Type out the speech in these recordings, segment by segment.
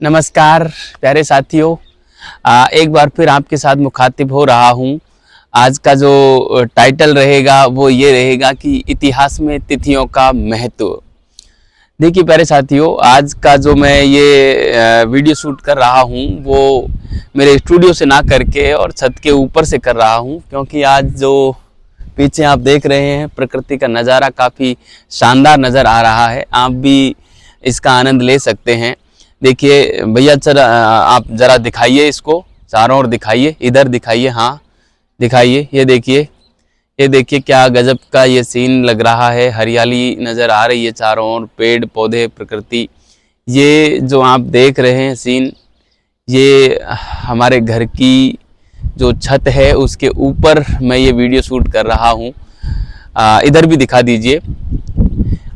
नमस्कार प्यारे साथियों, एक बार फिर आपके साथ मुखातिब हो रहा हूँ। आज का जो टाइटल रहेगा वो ये रहेगा कि इतिहास में तिथियों का महत्व। देखिए प्यारे साथियों, आज का जो मैं ये वीडियो शूट कर रहा हूँ वो मेरे स्टूडियो से ना करके और छत के ऊपर से कर रहा हूँ, क्योंकि आज जो पीछे आप देख रहे हैं प्रकृति का नज़ारा काफ़ी शानदार नज़र आ रहा है। आप भी इसका आनंद ले सकते हैं। देखिए भैया, जरा आप ज़रा दिखाइए, इसको चारों ओर दिखाइए, इधर दिखाइए, हाँ दिखाइए। ये देखिए क्या गजब का ये सीन लग रहा है। हरियाली नज़र आ रही है चारों ओर, पेड़ पौधे प्रकृति। ये जो आप देख रहे हैं सीन, ये हमारे घर की जो छत है उसके ऊपर मैं ये वीडियो शूट कर रहा हूँ। इधर भी दिखा दीजिए,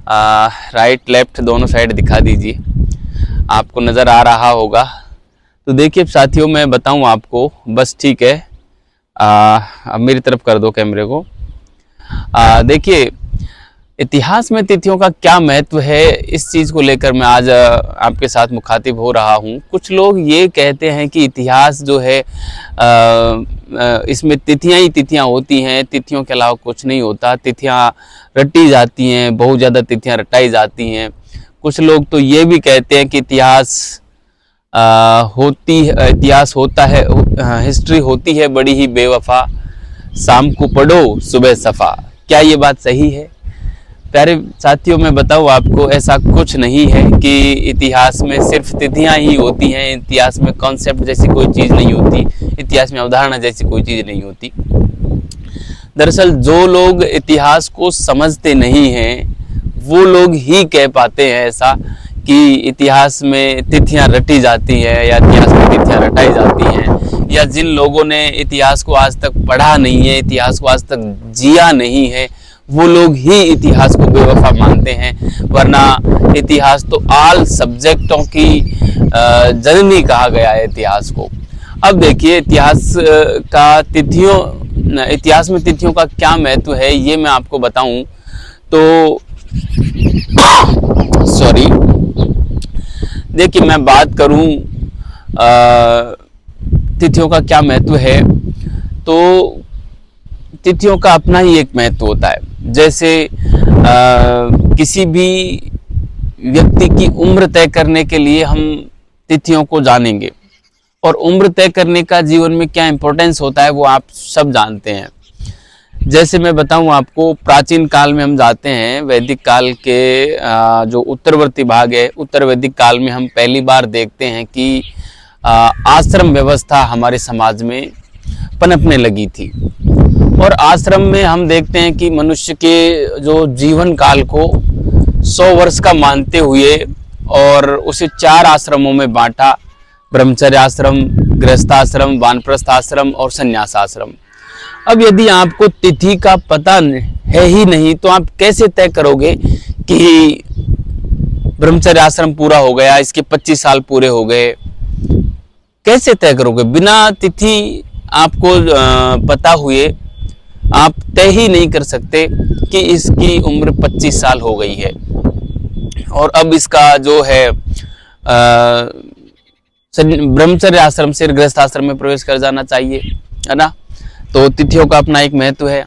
राइट लेफ्ट दोनों साइड दिखा दीजिए, आपको नज़र आ रहा होगा। तो देखिए साथियों, मैं बताऊं आपको, बस ठीक है, अब मेरी तरफ कर दो कैमरे को। देखिए इतिहास में तिथियों का क्या महत्व है, इस चीज़ को लेकर मैं आज आपके साथ मुखातिब हो रहा हूं। कुछ लोग ये कहते हैं कि इतिहास जो है इसमें तिथियां ही तिथियां होती हैं, तिथियों के अलावा कुछ नहीं होता। तिथियां रटी जाती हैं, बहुत ज़्यादा तिथियां रटाई जाती हैं। कुछ लोग तो ये भी कहते हैं कि इतिहास होता है, हिस्ट्री होती है बड़ी ही बेवफा, शाम को पढ़ो सुबह सफ़ा। क्या ये बात सही है? प्यारे साथियों, मैं बताऊँ आपको, ऐसा कुछ नहीं है कि इतिहास में सिर्फ तिथियां ही होती हैं। इतिहास में कॉन्सेप्ट जैसी कोई चीज़ नहीं होती, इतिहास में अवधारणा जैसी कोई चीज़ नहीं होती। दरअसल जो लोग इतिहास को समझते नहीं हैं वो लोग ही कह पाते हैं ऐसा कि इतिहास में तिथियां रटी जाती हैं या इतिहास में तिथियां रटाई जाती हैं। या जिन लोगों ने इतिहास को आज तक पढ़ा नहीं है, इतिहास को आज तक जिया नहीं है, वो लोग ही इतिहास को बेवफा मानते हैं। वरना इतिहास तो ऑल सब्जेक्टों की जननी कहा गया है इतिहास को। अब देखिए इतिहास में तिथियों का क्या महत्व है, ये मैं आपको बताऊं तो सॉरी, देखिए मैं बात करूं तिथियों का क्या महत्व है, तो तिथियों का अपना ही एक महत्व होता है। जैसे किसी भी व्यक्ति की उम्र तय करने के लिए हम तिथियों को जानेंगे, और उम्र तय करने का जीवन में क्या इंपॉर्टेंस होता है वो आप सब जानते हैं। जैसे मैं बताऊं आपको, प्राचीन काल में हम जाते हैं, वैदिक काल के जो उत्तरवर्ती भाग है, उत्तर वैदिक काल में हम पहली बार देखते हैं कि आश्रम व्यवस्था हमारे समाज में पनपने लगी थी। और आश्रम में हम देखते हैं कि मनुष्य के जो जीवन काल को 100 वर्ष का मानते हुए और उसे 4 आश्रमों में बांटा: ब्रह्मचर्य आश्रम, गृहस्थाश्रम, वानप्रस्थ आश्रम और संन्यास आश्रम। अब यदि आपको तिथि का पता है ही नहीं तो आप कैसे तय करोगे कि ब्रह्मचर्य आश्रम पूरा हो गया, इसके 25 साल पूरे हो गए? कैसे तय करोगे? बिना तिथि आपको पता हुए आप तय ही नहीं कर सकते कि इसकी उम्र 25 साल हो गई है और अब इसका जो है ब्रह्मचर्य आश्रम से गृहस्थ आश्रम में प्रवेश कर जाना चाहिए, है ना। तो तिथियों का अपना एक महत्व है।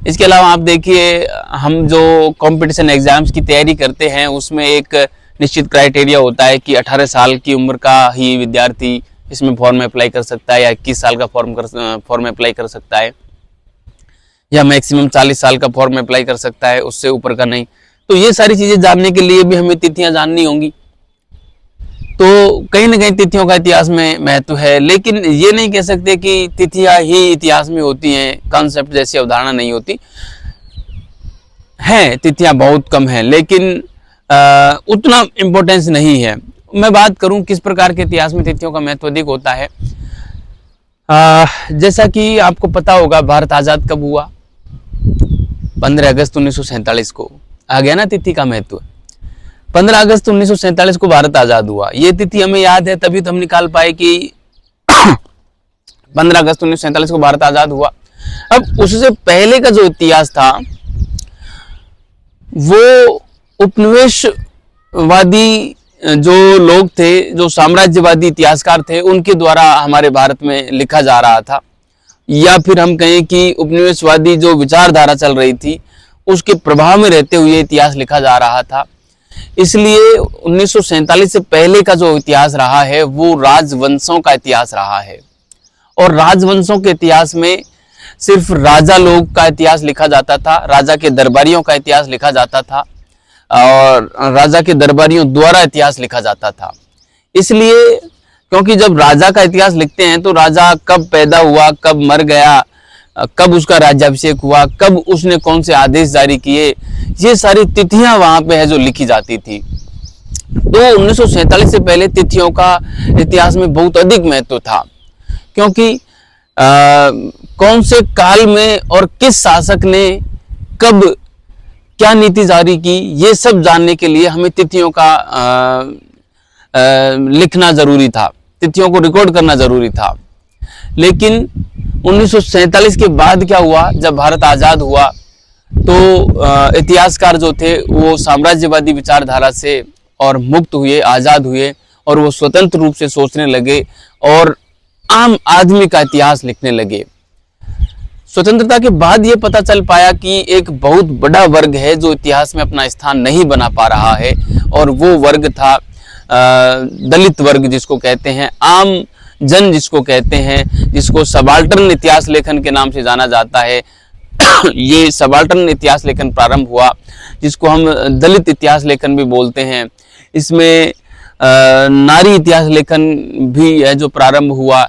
इसके अलावा आप देखिए, हम जो कंपटीशन एग्जाम्स की तैयारी करते हैं उसमें एक निश्चित क्राइटेरिया होता है कि 18 साल की उम्र का ही विद्यार्थी इसमें फॉर्म में अप्लाई कर सकता है, या 21 साल का फॉर्म में अप्लाई कर सकता है, या मैक्सिमम 40 साल का फॉर्म में अप्लाई कर सकता है, उससे ऊपर का नहीं। तो ये सारी चीज़ें जानने के लिए भी हमें तिथियां जाननी होंगी। तो कहीं ना कहीं तिथियों का इतिहास में महत्व है, लेकिन ये नहीं कह सकते कि तिथियां ही इतिहास में होती हैं, कॉन्सेप्ट जैसी अवधारणा नहीं होती हैं। तिथियां बहुत कम हैं, लेकिन उतना इम्पोर्टेंस नहीं है। मैं बात करूं किस प्रकार के इतिहास में तिथियों का महत्व अधिक होता है। जैसा कि आपको पता होगा, भारत आज़ाद कब हुआ? 15 अगस्त 1947 को। आ गया ना तिथि का महत्व। 15 अगस्त 1947 को भारत आज़ाद हुआ। ये तिथि हमें याद है, तभी तो हम निकाल पाए कि 15 अगस्त 1947 को भारत आज़ाद हुआ। अब उससे पहले का जो इतिहास था वो उपनिवेशवादी जो लोग थे, जो साम्राज्यवादी इतिहासकार थे, उनके द्वारा हमारे भारत में लिखा जा रहा था, या फिर हम कहें कि उपनिवेशवादी जो विचारधारा चल रही थी उसके प्रभाव में रहते हुए इतिहास लिखा जा रहा था। इसलिए 1947 से पहले का जो इतिहास रहा है वो राजवंशों का इतिहास रहा है, और राजवंशों के इतिहास में सिर्फ राजा लोग का इतिहास लिखा जाता था, राजा के दरबारियों का इतिहास लिखा जाता था, और राजा के दरबारियों द्वारा इतिहास लिखा जाता था। इसलिए क्योंकि जब राजा का इतिहास लिखते हैं तो राजा कब पैदा हुआ, कब मर गया, कब उसका राज्याभिषेक हुआ, कब उसने कौन से आदेश जारी किए, ये सारी तिथियां वहां पे है जो लिखी जाती थी। तो 1947 से पहले तिथियों का इतिहास में बहुत अधिक महत्व था, क्योंकि कौन से काल में और किस शासक ने कब क्या नीति जारी की, ये सब जानने के लिए हमें तिथियों का लिखना जरूरी था, तिथियों को रिकॉर्ड करना जरूरी था। लेकिन 1947 के बाद क्या हुआ, जब भारत आजाद हुआ तो इतिहासकार जो थे वो साम्राज्यवादी विचारधारा से और मुक्त हुए, आजाद हुए, और वो स्वतंत्र रूप से सोचने लगे और आम आदमी का इतिहास लिखने लगे। स्वतंत्रता के बाद ये पता चल पाया कि एक बहुत बड़ा वर्ग है जो इतिहास में अपना स्थान नहीं बना पा रहा है, और वो वर्ग था दलित वर्ग, जिसको कहते हैं आम जन, जिसको कहते हैं, जिसको सबाल्टर्न इतिहास लेखन के नाम से जाना जाता है। ये सबाल्टर्न इतिहास लेखन प्रारंभ हुआ, जिसको हम दलित इतिहास लेखन भी बोलते हैं। इसमें नारी इतिहास लेखन भी है जो प्रारंभ हुआ।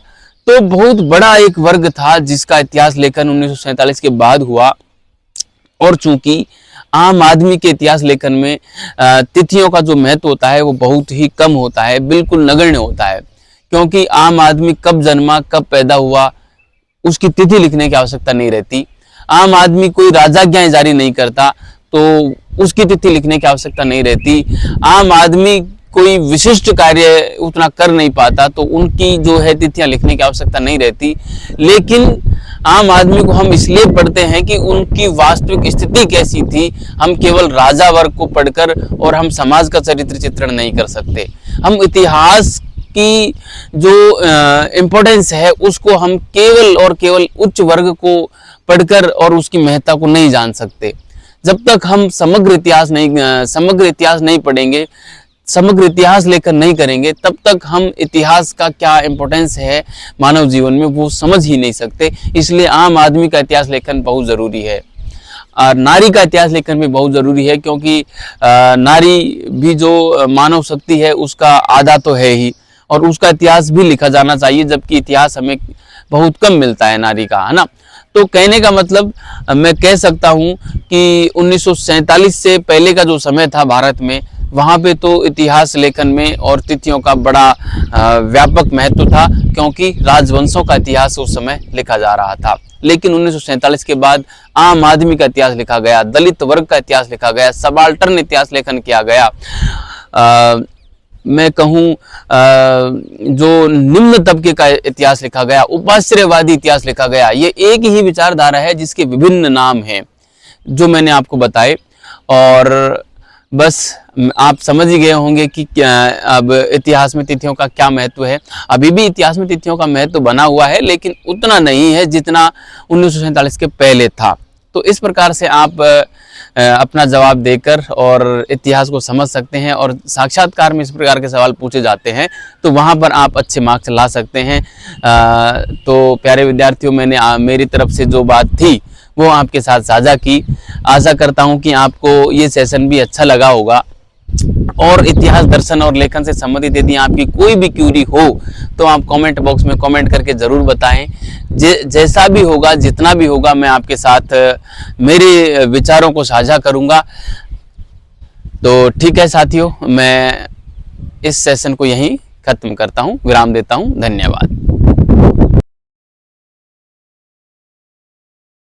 तो बहुत बड़ा एक वर्ग था जिसका इतिहास लेखन 1947 के बाद हुआ, और चूंकि आम आदमी के इतिहास लेखन में तिथियों का जो महत्व होता है वो बहुत ही कम होता है, बिल्कुल नगण्य होता है, क्योंकि आम आदमी कब जन्मा, कब पैदा हुआ, उसकी तिथि लिखने की आवश्यकता नहीं रहती। आम आदमी कोई राजाज्ञाएं जारी नहीं करता तो उसकी तिथि लिखने की आवश्यकता नहीं रहती। आम आदमी कोई विशिष्ट कार्य उतना कर नहीं पाता तो उनकी जो है तिथियां लिखने की आवश्यकता नहीं रहती। लेकिन आम आदमी को हम इसलिए पढ़ते हैं कि उनकी वास्तविक स्थिति कैसी थी। हम केवल राजा वर्ग को पढ़कर और हम समाज का चरित्र चित्रण नहीं कर सकते। हम इतिहास की जो इम्पोर्टेंस है उसको हम केवल और केवल उच्च वर्ग को पढ़कर और उसकी महत्ता को नहीं जान सकते। जब तक हम समग्र इतिहास नहीं पढ़ेंगे, समग्र इतिहास लेकर नहीं करेंगे, तब तक हम इतिहास का क्या इम्पोर्टेंस है मानव जीवन में वो समझ ही नहीं सकते। इसलिए आम आदमी का इतिहास लेखन बहुत ज़रूरी है। नारी का इतिहास लेखन भी बहुत ज़रूरी है, क्योंकि नारी भी जो मानव शक्ति है उसका आधा तो है ही, और उसका इतिहास भी लिखा जाना चाहिए, जबकि इतिहास हमें बहुत कम मिलता है नारी का, है ना। तो कहने का मतलब मैं कह सकता हूँ कि 1947 से पहले का जो समय था भारत में, वहाँ पे तो इतिहास लेखन में और तिथियों का बड़ा व्यापक महत्व था, क्योंकि राजवंशों का इतिहास उस समय लिखा जा रहा था। लेकिन 1947 के बाद आम आदमी का इतिहास लिखा गया, दलित वर्ग का इतिहास लिखा गया, सबाल्टर्न इतिहास लेखन किया गया। मैं कहूँ जो निम्न तबके का इतिहास लिखा गया, उपाश्रयवादी इतिहास लिखा गया। ये एक ही विचारधारा है जिसके विभिन्न नाम हैं जो मैंने आपको बताए, और बस आप समझ ही गए होंगे कि अब इतिहास में तिथियों का क्या महत्व है। अभी भी इतिहास में तिथियों का महत्व बना हुआ है, लेकिन उतना नहीं है जितना 1947 के पहले था। तो इस प्रकार से आप अपना जवाब देकर और इतिहास को समझ सकते हैं, और साक्षात्कार में इस प्रकार के सवाल पूछे जाते हैं तो वहाँ पर आप अच्छे मार्क्स ला सकते हैं। तो प्यारे विद्यार्थियों, मैंने मेरी तरफ से जो बात थी वो आपके साथ साझा की। आशा करता हूँ कि आपको ये सेशन भी अच्छा लगा होगा, और इतिहास, दर्शन और लेखन से संबंधित यदि आपकी कोई भी क्यूरी हो तो आप कमेंट बॉक्स में कमेंट करके ज़रूर बताएं। जैसा भी होगा, जितना भी होगा, मैं आपके साथ मेरे विचारों को साझा करूंगा। तो ठीक है साथियों, मैं इस सेशन को यहीं ख़त्म करता हूं, विराम देता हूं। धन्यवाद।